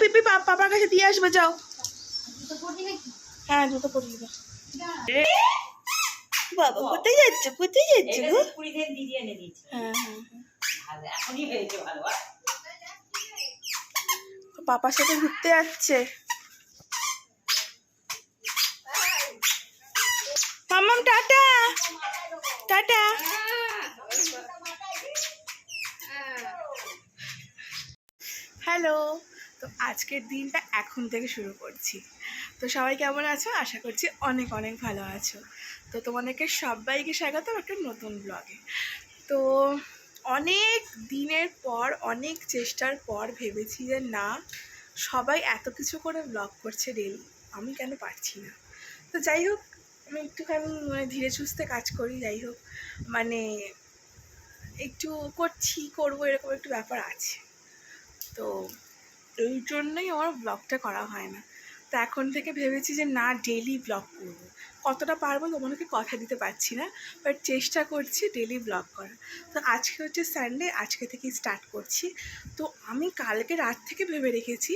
লিপি পাপার কাছে দিয়ে আসবে, যাও। হ্যাঁ জুতো পরিয়ে দাও। বাবা কোথায় যাচ্ছে, কোথায় যাচ্ছে গো? হ্যাঁ পাপার সাথে ঘুরতে যাচ্ছে। মাম্মাম টাটা টাটা। হ্যালো, তো আজকের দিনটা এখন থেকে শুরু করছি। তো সবাই কেমন আছো? আশা করছি অনেক অনেক ভালো আছো। তো তোমাদেরকে সবাইকে স্বাগতম একটা নতুন ব্লগে। তো অনেক দিনের পর, অনেক চেষ্টার পর ভেবেছি যে না, সবাই এত কিছু করে ব্লগ করছে ডেলি, আমি কেন পারছি না। তো যাই হোক, আমি একটুখানি ধীরে সুস্থে কাজ করি, যাই হোক একটু করবো এরকম একটু ব্যাপার আছে। তো এই জন্যই আমার ব্লগটা করা হয় না। তো এখন থেকে ভেবেছি যে না, ডেলি ব্লগ করবো। কতটা পারবো তোমাদেরকে কথা দিতে পারছি না, বাট চেষ্টা করছি ডেলি ব্লগ করা। তো আজকে হচ্ছে সানডে, আজকে থেকেই স্টার্ট করছি। তো আমি কালকে রাত থেকে ভেবে রেখেছি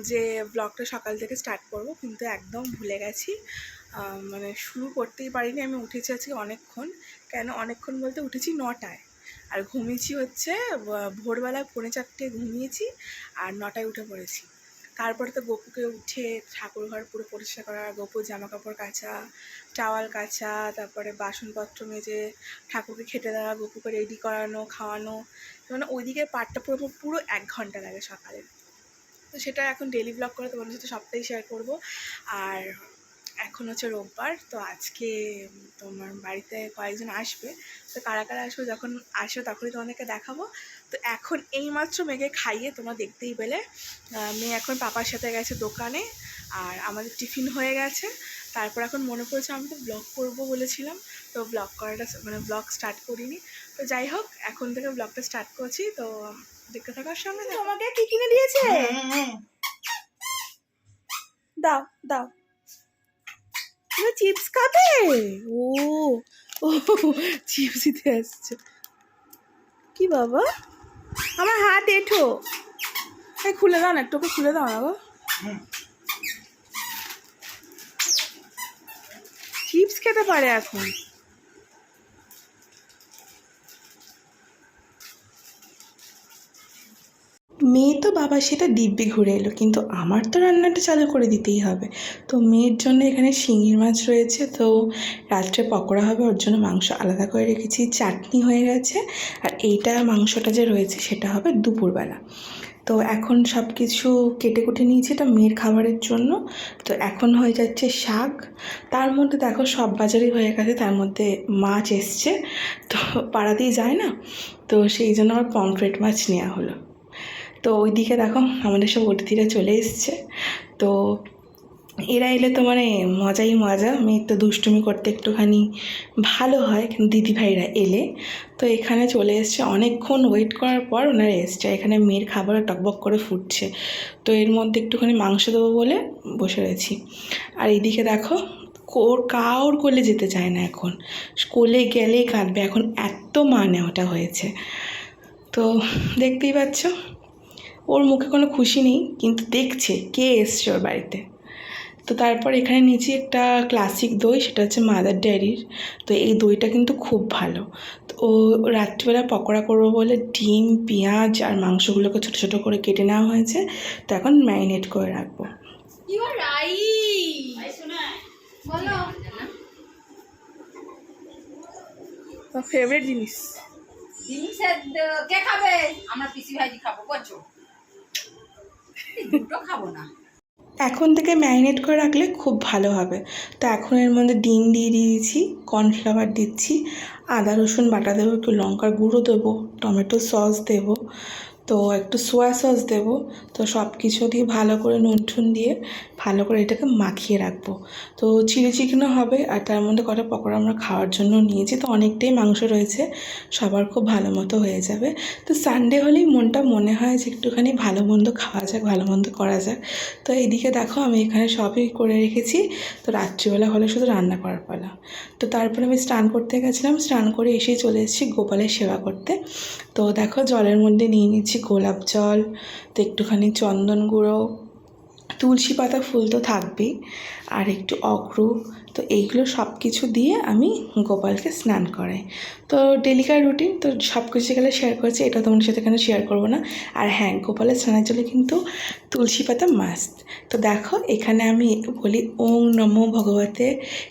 যে ব্লগটা সকাল থেকে স্টার্ট করব, কিন্তু একদম ভুলে গেছি। শুরু করতেই পারিনি। আমি উঠেছি আজকে অনেকক্ষণ। কেন অনেকক্ষণ বলতে, উঠেছি 9টায়, আর ঘুমিয়েছি হচ্ছে ভোরবেলায় 3:45 ঘুমিয়েছি, আর 9টায় উঠে পড়েছি। তারপরে তো গপুকে উঠে ঠাকুরঘর পুরো পরিষ্কার করা, গপুর জামা কাপড় কাচা, টাওয়াল কাচা, তারপরে বাসনপত্র মেজে ঠাকুরকে খেতে দেওয়া, গপুকে রেডি করানো, খাওয়ানো, মানে ওইদিকে পার্টটা পুরো 1 ঘন্টা লাগে সকালে। তো সেটা এখন ডেলি ব্লগ করে তোমাদের সাথে সবটাই শেয়ার করব। আর এখন হচ্ছে রোববার, তো আজকে তোমার বাড়িতে কয়েকজন আসবে। তো কারা কারা আসবে, যখন আসবে তখনই তোমাদেরকে দেখাবো। তো এখন এইমাত্র মেয়েকে খাইয়ে তোমরা দেখতেই পেলে, মেয়ে এখন পাপার সাথে গেছে দোকানে, আর আমাদের টিফিন হয়ে গেছে। তারপর এখন মনে পড়েছে আমি তো ব্লগ করবো বলেছিলাম, তো ব্লগ করাটা ব্লগ স্টার্ট করিনি। তো যাই হোক, এখন থেকে ব্লগটা স্টার্ট করছি। তো দেখতে থাকার সঙ্গে তোমাকে কি কিনে দিয়েছে, দাও দাও। তুমি চিপস খাবে? ও ও চিপস দিতে আসছে কি বাবা? আমার হাত এঁঠো, এই খুলে দাও না, একটু খুলে দাও না গো। চিপস খেতে পারে এখন। মেয়ে তো বাবার সেটা দিব্যি ঘুরে এলো, কিন্তু আমার তো রান্নাটা চালু করে দিতেই হবে। তো মেয়ের জন্য এখানে শিঙির মাছ রয়েছে, তো রাত্রে পকোড়া হবে, ওর জন্য মাংস আলাদা করে রেখেছি, চাটনি হয়ে গেছে। আর এইটা মাংসটা যে রয়েছে সেটা হবে দুপুরবেলা। তো এখন সব কিছু কেটে কুটে নিয়েছি এটা মেয়ের খাবারের জন্য। তো এখন হয়ে যাচ্ছে শাক, তার মধ্যে দেখো সব বাজারই হয়ে গেছে, তার মধ্যে মাছ এসছে, তো পাড়াতেই যায় না, তো সেই জন্য আমার পমফ্রেট মাছ নেওয়া হলো। তো ওইদিকে দেখো আমাদের সব অতিথিরা চলে এসছে। তো এরা এলে তো মজাই মজা, মেয়ের তো দুষ্টুমি করতে একটুখানি ভালো হয়, কিন্তু দিদিভাইরা এলে তো এখানে চলে এসছে। অনেকক্ষণ ওয়েট করার পর ওনারা এসছে। এখানে মেয়ের খাবারও টকবক করে ফুটছে, তো এর মধ্যে একটুখানি মাংস দেবো বলে বসে রয়েছি। আর এইদিকে দেখো কাউর কোলে যেতে চায় না এখন, কোলে গেলেই কাঁদবে, এখন এত ওটা হয়েছে। তো দেখতেই পাচ্ছ, ওর মুখে কোনো খুশি নেই, কিন্তু দেখছে কে এসছে ওর বাড়িতে। তো তারপর এখানে নিয়েছি একটা ক্লাসিক দই, সেটা হচ্ছে মাদার ডেয়ারির। তো এই দইটা কিন্তু খুব ভালো। তো ও রাত্রিবেলা পকোড়া করবো বলে ডিম, পেঁয়াজ আর মাংসগুলোকে ছোটো ছোটো করে কেটে নেওয়া হয়েছে, তো এখন ম্যারিনেট করে রাখবো। ফেভারিট জিনিস কে খাবে? আমরা পিসি ভাইজি খাবো, করছো? দুটো খাবো না। এখন থেকে ম্যারিনেট করে রাখলে খুব ভালো হবে। তো এখন এর মধ্যে ডিম দিয়ে দিয়েছি, কর্নফ্লাওয়ার দিচ্ছি, আদা রসুন বাটা দেবো, একটু লঙ্কার গুঁড়ো দেবো, টমেটো সস দেবো, তো একটু সোয়া সস দেবো। তো সব কিছু দিয়ে ভালো করে নুন টুন দিয়ে ভালো করে এটাকে মাখিয়ে রাখবো। তো চিলি চিকেনও হবে, আর তার মধ্যে কটা পকোড়া আমরা খাওয়ার জন্য নিয়েছি। তো অনেকটাই মাংস রয়েছে, সবার খুব ভালো মতো হয়ে যাবে। তো সানডে হলেই মনে হয় যে একটুখানি ভালো মন্দ খাওয়া যাক, ভালো মন্দ করা যাক। তো এইদিকে দেখো আমি এখানে সবই করে রেখেছি। তো রাত্রিবেলা হলে শুধু রান্না করার পালা। তো তারপরে আমি স্নান করতে গেছিলাম, স্নান করে এসেই চলে এসেছি গোপালের সেবা করতে। তো দেখো জলের মধ্যে নিয়ে নিচ্ছি নিয়েছি গোলাপ জল, তো একটুখানি চন্দন গুঁড়ো, তুলসী পাতা ফুল তো থাকবেই, আর একটু অগ্রু। তো এইগুলো সব কিছু দিয়ে আমি গোপালকে স্নান করাই। তো ডেলিকার রুটিন তো সব কিছু এখানে শেয়ার করেছি, এটা তোমাদের সাথে এখানে শেয়ার করবো না। আর হ্যাঁ, গোপালের স্নানের জলে কিন্তু তুলসী পাতা মাস্ট। তো দেখো এখানে আমি বলি ওং নমো ভগবতে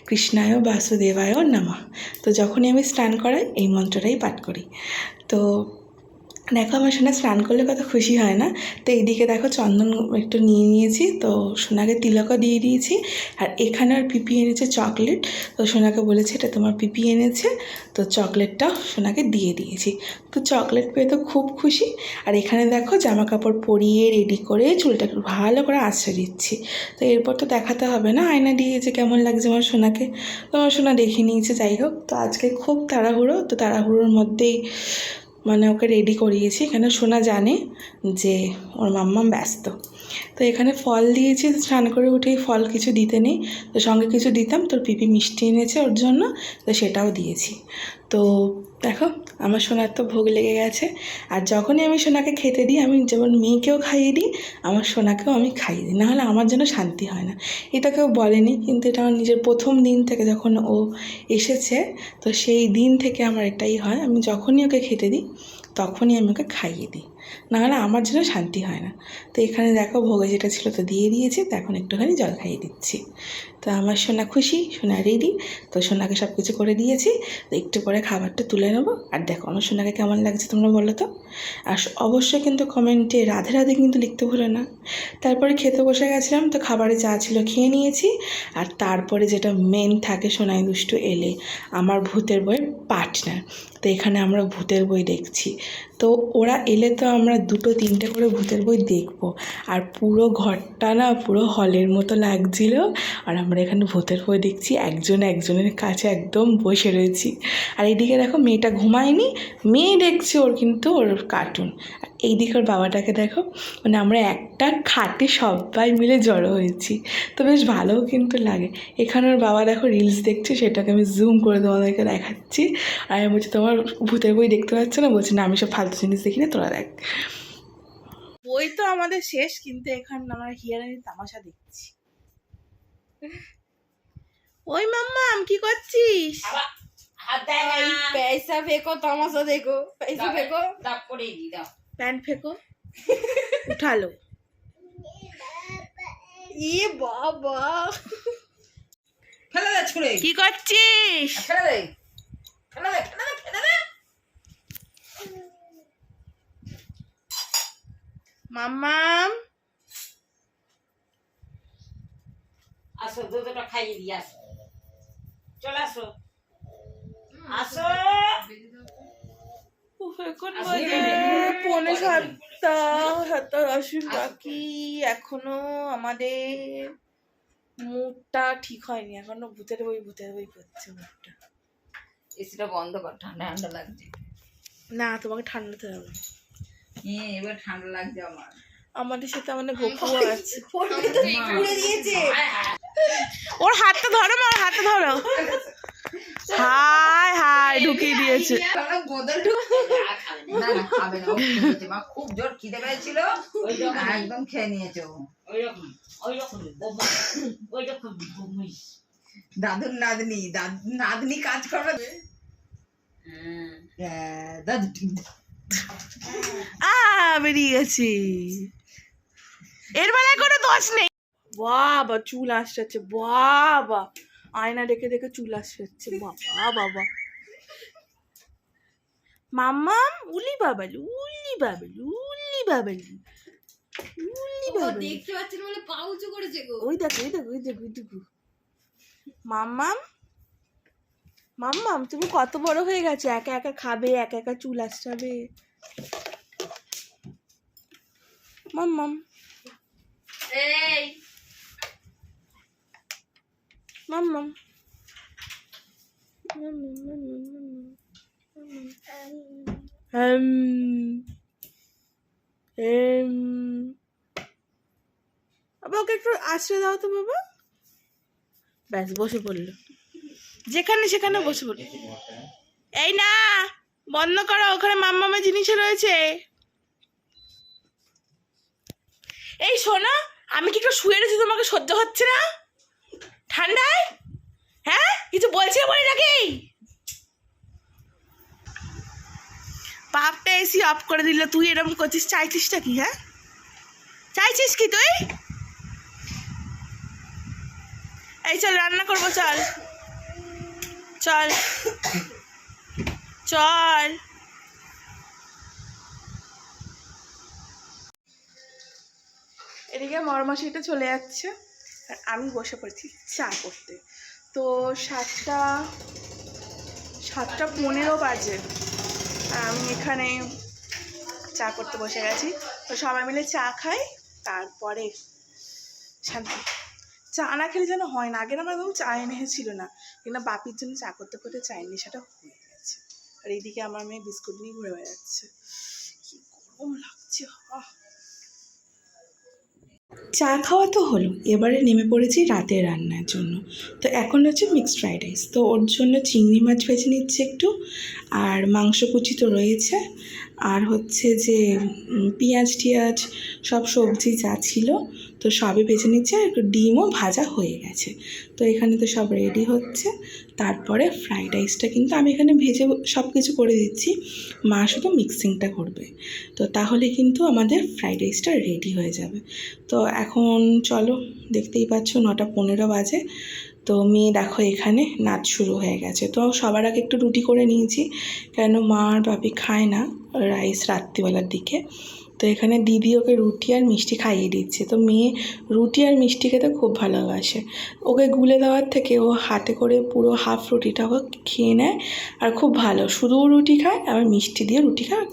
কৃষ্ণায় বাসুদেবায় নমঃ। তো যখনই আমি স্নান করাই এই মন্ত্রটাই পাঠ করি। তো দেখো আমার সোনা স্নান করলে কত খুশি হয় না। তো এইদিকে দেখো চন্দন একটু নিয়ে নিয়েছি, তো সোনাকে তিলকও দিয়ে দিয়েছি। আর এখানে আর পিপি এনেছে চকলেট, তো সোনাকে বলেছে এটা তোমার পিপি এনেছে, তো চকলেটটা সোনাকে দিয়ে দিয়েছি। তো চকলেট পেয়ে তো খুব খুশি। আর এখানে দেখো জামা কাপড় পরিয়ে রেডি করে চুলটাকে ভালো করে আঁচড়ে দিচ্ছি। তো এরপর তো দেখাতে হবে না আয়না দিয়েছে কেমন লাগছে আমার সোনাকে, তো আমার সোনা দেখে নিয়েছে। যাই হোক, তো আজকে খুব তাড়াহুড়ো, তো তাড়াহুড়োর মধ্যেই মানে ওকে রেডি করিয়েছি। এখানে সোনা জানে যে ওর মাম্মাম ব্যস্ত। তো এখানে ফল দিয়েছি, স্নান করে উঠেই ফল কিছু দিতে নেই, তো সঙ্গে কিছু দিতাম। তোর পিপি মিষ্টি এনেছে ওর জন্য, তো সেটাও দিয়েছি। তো দেখো আমার সোনার তো ভোগ লেগে গেছে। আর যখনই আমি সোনাকে খেতে দিই, আমি যেমন মেয়েকেও খাইয়ে দিই, আমার সোনাকেও আমি খাইয়ে দিই, নাহলে আমার যেন শান্তি হয় না। এটা কেউ বলেনি, কিন্তু এটা আমার নিজের প্রথম দিন থেকে যখন ও এসেছে, তো সেই দিন থেকে আমার এটাই হয়, আমি যখনই ওকে খেতে দিই তখনই আমি ওকে খাইয়ে দিই, নাহলে আমার যেন শান্তি হয় না। তো এখানে দেখো ভোগে যেটা ছিল তো দিয়ে দিয়েছি, তো এখন একটুখানি জল খাইয়ে দিচ্ছি। তো আমার সোনা খুশি, সোনা রেডি। তো সোনাকে সব কিছু করে দিয়েছি, তো একটু পরে খাবারটা তুলে নেবো। আর দেখো আমার সোনাকে কেমন লাগছে তোমরা বলো তো। আর অবশ্যই কিন্তু কমেন্টে রাধে রাধে কিন্তু লিখতে ভুলো না। তারপরে খেতে বসে গেছিলাম, তো খাবারে যা ছিল খেয়ে নিয়েছি। আর তারপরে যেটা মেন থাকে সোনাই দুষ্টু এলে, আমার ভূতের বইয়ের পার্টনার। তো এখানে আমরা ভূতের বই দেখছি। তো ওরা এলে তো আমরা 2-3টে করে ভূতের বই দেখবো। আর পুরো ঘরটা না পুরো হলের মতো লাগছিল। আর আমরা এখানে ভূতের বই দেখছি, একজন একজনের কাছে একদম বসে রয়েছি। আর এইদিকে দেখো মেয়েটা ঘুমায়নি, মেয়ে দেখছে ওর কিন্তু ওর কার্টুন। আর এইদিকে ওর বাবাটাকে দেখো, মানে আমরা একটা খাটে সবাই মিলে জড়ো হয়েছি, তো বেশ ভালোও কিন্তু লাগে। এখানে ওর বাবা দেখো রিলস দেখছে, সেটাকে আমি জুম করে তোমাদেরকে দেখাচ্ছি। আর আমি বলছি তোমার ভূতের বই দেখতে পাচ্ছ না? বলছি না, আমি সব ফালতু জিনিস দেখি না, তোরা দেখ। বই তো আমাদের শেষ, কিন্তু এখানে আমরা হিয়ারানির তামাশা দেখছি। ওই মাম্মাম কি করছিস? হাত দেয় না। পয়সা ফেকো, তামাশা দেখো। পয়সা ফেকো, দাও করে দি দাও। প্যান্ট ফেকো, উঠালো। ইয়ে বাবা, ফেলে দে ছুঁড়ে। কি করছিস? ফেলে দে। ফেলে দে, ফেলে দে, ফেলে দে। মাম্মাম আসো দুধটা খাইয়ে দি আসো। চলে আসো। আসো। এখন আসো, বাজে পৌনে 7টা, 7:10 বাকি। এখনো আমাদের মুডটা ঠিক হয়নি, এখনো ভূতের বই করছে মুডটা। এসিটা বন্ধ কর, ঠান্ডা ঠান্ডা লাগছে। না, তোমাকে ঠান্ডাতে হবে। হ্যাঁ, এবার ঠান্ডা লাগছে আমার। আমাদের সাথে আমাদের গোপু আছে। পুড়ে দিয়েছে। ওর হাতটা ধরো, মা, ওর হাতটা ধরো। হাই হাই ঢুকিয়ে দিয়েছে। না না, খাবে না, ও খেয়ে নিয়েছে। মা খুব জোর খিদে পেয়েছিল, একদম খেয়ে নিয়েছে ও। দাদুর নাতনি, নাতনি কাজ করবে। দাদু বেরিয়ে গেছি। এর বেলায় কোনো দোষ নেই। বাবা চুল আসছে, বাবা আয়না দেখে দেখে চুল আসছে, বাবা বাবা। মাম্মাম উলি বাবালু, উলি বাবালু, উলি বাবালু, উলি বাবালু। দেখতে পাচ্ছেন বলে পা উঁচু করেছে গো। ওই দেখো, ওই দেখো, ওই দেখো, ওই দেখো। মাম্মাম, মাম্মাম তুমি কত বড় হয়ে গেছো, একা একা খাবে, একা একা চুল আসবে। মাম্মাম, এই মাম্মাম, বাবা ওকে একটু আশ্রয় দাও তো বাবা। ব্যাস বসে পড়লো, যেখানে সেখানে বসে পড়লো। এই না, বন্ধ করো, ওখানে মাম্মামের জিনিস রয়েছে। এই শোনো, আমি কি একটু শুয়ে রয়েছি, তোমাকে সহ্য হচ্ছে না ঠান্ডায়? হ্যাঁ, কিছু বলছি বলি নাকি? পাপটা এসি অফ করে দিল, তুই এরকম করছিস, চাইছিসটা কি? হ্যাঁ, চাইছিস কি তুই? এই চল রান্না করবো, চল চল চল। এদিকে মরমাসিটা চলে যাচ্ছে আর আমি বসে পড়েছি চা করতে। তো 7:15 বাজে আর আমি এখানে চা করতে বসে গেছি। তো সবাই মিলে চা খাই, তারপরে শান্তি। চা না খেলে যেন হয় না। আগে না আমার একদম চা এনেছিল না, কিন্তু বাপির জন্য চা করতে করতে চায়ের নেশাটা হয়ে গেছে। আর এইদিকে আমার মেয়ে বিস্কুট নিয়ে ঘুরে বেড়াচ্ছে। কি গরম লাগছে। চা খাওয়া তো হলো, এবারে নেমে পড়েছি রাতের রান্নার জন্য। তো এখন হচ্ছে মিক্সড ফ্রাইড রাইস, তো ওর জন্য চিংড়ি মাছ ভেজে নিচ্ছে একটু, আর মাংস কুচি তো রয়েছে, আর হচ্ছে যে পেঁয়াজ টিয়াজ সব সবজি যা ছিল তো সবই ভেজে নিচ্ছে, আর একটু ডিমও ভাজা হয়ে গেছে। তো এখানে তো সব রেডি হচ্ছে। তারপরে ফ্রাইড রাইসটা কিন্তু আমি এখানে ভেজে সব কিছু করে দিচ্ছি, মা শুধু মিক্সিংটা করবে। তো তাহলে কিন্তু আমাদের ফ্রাইড রাইসটা রেডি হয়ে যাবে। তো এখন চলো, দেখতেই পাচ্ছ 9:15 বাজে। তো মেয়ে দেখো এখানে নাচ শুরু হয়ে গেছে। তো সবার আগে একটু রুটি করে নিয়েছি, কেন মা আর বাপি খায় না রাইস রাত্রিবেলার দিকে। তো এখানে দিদি ওকে রুটি আর মিষ্টি খাইয়ে দিচ্ছে। তো মেয়ে রুটি আর মিষ্টি খেতে খুব ভালোবাসে, ওকে গুলে দেওয়ার থেকে ও হাতে করে পুরো হাফ রুটিটা ও খেয়ে নেয়, আর খুব ভালো, শুধু রুটি খায় আবার মিষ্টি দিয়ে রুটি খায়।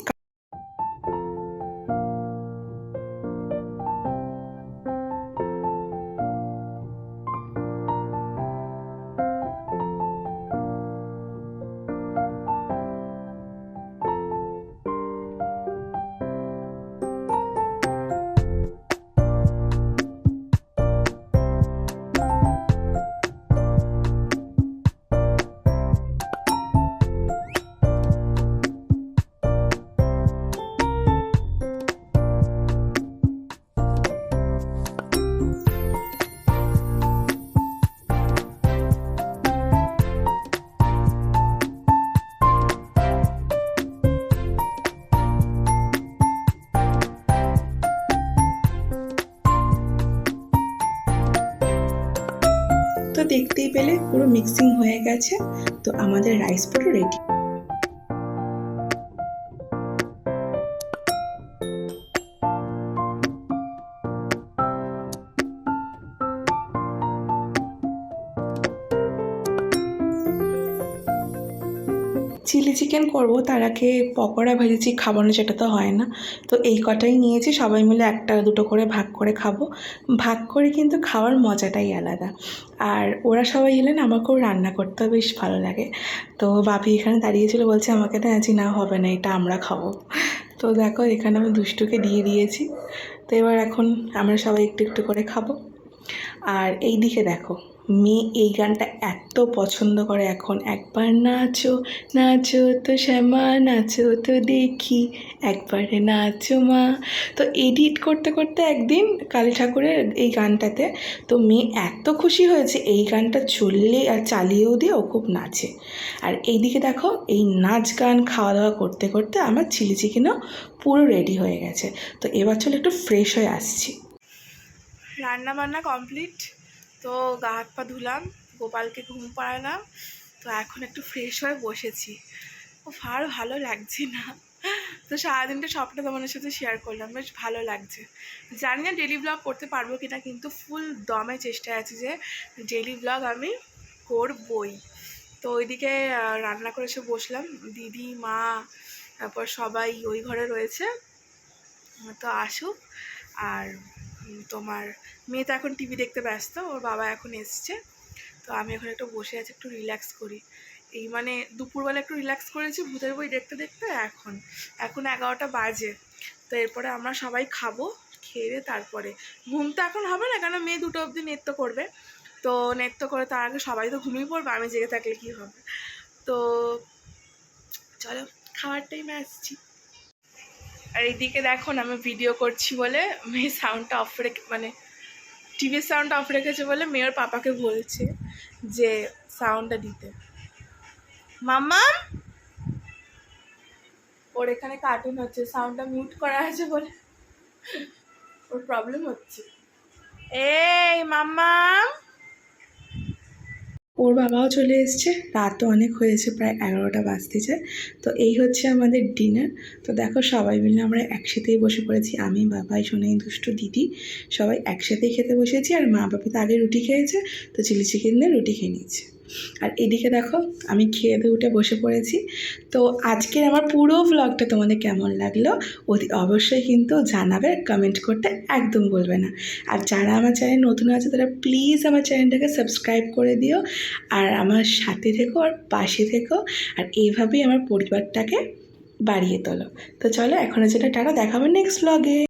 তো দেখতেই পেলে পুরো মিক্সিং হয়ে গেছে, তো আমাদের রাইস পুরো রেডি। চিলি চিকেন করবো, তার আগে পকোড়া ভেজেছি, খাবানো যেটা তো হয় না। তো এই কটাই নিয়েছি, সবাই মিলে একটা দুটো করে ভাগ করে খাবো। ভাগ করে কিন্তু খাওয়ার মজাটাই আলাদা। আর ওরা সবাই এলে না আমাকেও রান্না করতে বেশ ভালো লাগে। তো বাপি এখানে দাঁড়িয়েছিল, বলছে আমাকে তো আছি না, হবে না, এটা আমরা খাবো। তো দেখো এখানে আমি দুষ্টুকে দিয়ে দিয়েছি। তো এবার এখন আমরা সবাই একটু একটু করে খাবো। আর এই দিকে দেখো, মেয়ে এই গানটা এত পছন্দ করে এখন, একবার নাচো নাচো তো শ্যামা, নাচো তো দেখি, একবারে নাচো মা। তো এডিট করতে করতে একদিন কালী ঠাকুরের এই গানটাতে তো মেয়ে এত খুশি হয়েছে, এই গানটা চললে আর চালিয়েও দিয়ে ও খুব নাচে। আর এইদিকে দেখো, এই নাচ গান খাওয়া দাওয়া করতে করতে আমার চিলি চিকেনও পুরো রেডি হয়ে গেছে। তো এবার চলো একটু ফ্রেশ হয়ে আসছি। রান্না বান্না কমপ্লিট, তো গা হাত পা ধুলাম, গোপালকে ঘুম পাড়ালাম, তো এখন একটু ফ্রেশ হয়ে বসেছি। ও আর ভালো লাগছে না। তো সারাদিনটা সবটা তোমাদের সাথে শেয়ার করলাম, বেশ ভালো লাগছে। জানি না ডেলি ব্লগ করতে পারবো কিনা, কিন্তু ফুল দমে চেষ্টায় আছি যে ডেলি ব্লগ আমি করবই। তো ওইদিকে রান্না করে এসে বসলাম, দিদি মা তারপর সবাই ওই ঘরে রয়েছে, তো আসুক। আর তোমার মেয়ে তো এখন টিভি দেখতে ব্যস্ত, ওর বাবা এখন এসছে। তো আমি এখন একটু বসে আছি, একটু রিল্যাক্স করি। এই মানে দুপুরবেলা একটু রিল্যাক্স করেছি ভূতের বই দেখতে দেখতে, এখন 11টা বাজে। তো এরপরে আমরা সবাই খাবো, খেয়ে তারপরে ঘুম তো এখন হবে না, কেন মেয়ে 2টো অবধি নৃত্য করবে। তো নৃত্য করে তার আগে সবাই তো ঘুমিয়ে পড়বে, আমি জেগে থাকলে কী হবে। তো চলো খাওয়ার টাইমে আসছি। আর এইদিকে দেখো না আমি ভিডিও করছি বলে মেয়ে সাউন্ডটা অফ রেখে মানে টিভির সাউন্ডটা অফ রেখেছে বলে মেয়ের পাপাকে বলছে যে সাউন্ডটা দিতে। মাম্মা ওর এখানে কার্টুন হচ্ছে, সাউন্ডটা মিউট করা আছে বলে ওর প্রবলেম হচ্ছে। এই মাম্মা, ওর বাবাও চলে এসছে, রাতও অনেক হয়েছে, প্রায় 11টা বাজতেছে। তো এই হচ্ছে আমাদের ডিনার। তো দেখো সবাই মিলে আমরা একসাথেই বসে পড়েছি, আমি বাবাই সোনাই দুষ্টু দিদি সবাই একসাথেই খেতে বসেছি। আর মা বাপি তো আগে রুটি খেয়েছে, তো চিলি চিকেন দিয়ে রুটি খেয়ে নিয়েছে। আর এদিকে দেখো আমি খেয়ে দিয়ে উঠে বসে পড়েছি। তো আজকের আমার পুরো ভ্লগটা তোমাদের কেমন লাগলো অবশ্যই কিন্তু জানাবে, কমেন্ট করতে একদম বলবে না। আর যারা আমার চ্যানেল নতুন আছে তারা প্লিজ আমার চ্যানেলটাকে সাবস্ক্রাইব করে দিও, আর আমার সাথে থেকো আর পাশে থেকো, আর এইভাবেই আমার পরিবারটাকে বাড়িয়ে তোলো। তো চলো এখন যেটা টাটা, দেখাবে নেক্সট ভ্লগে।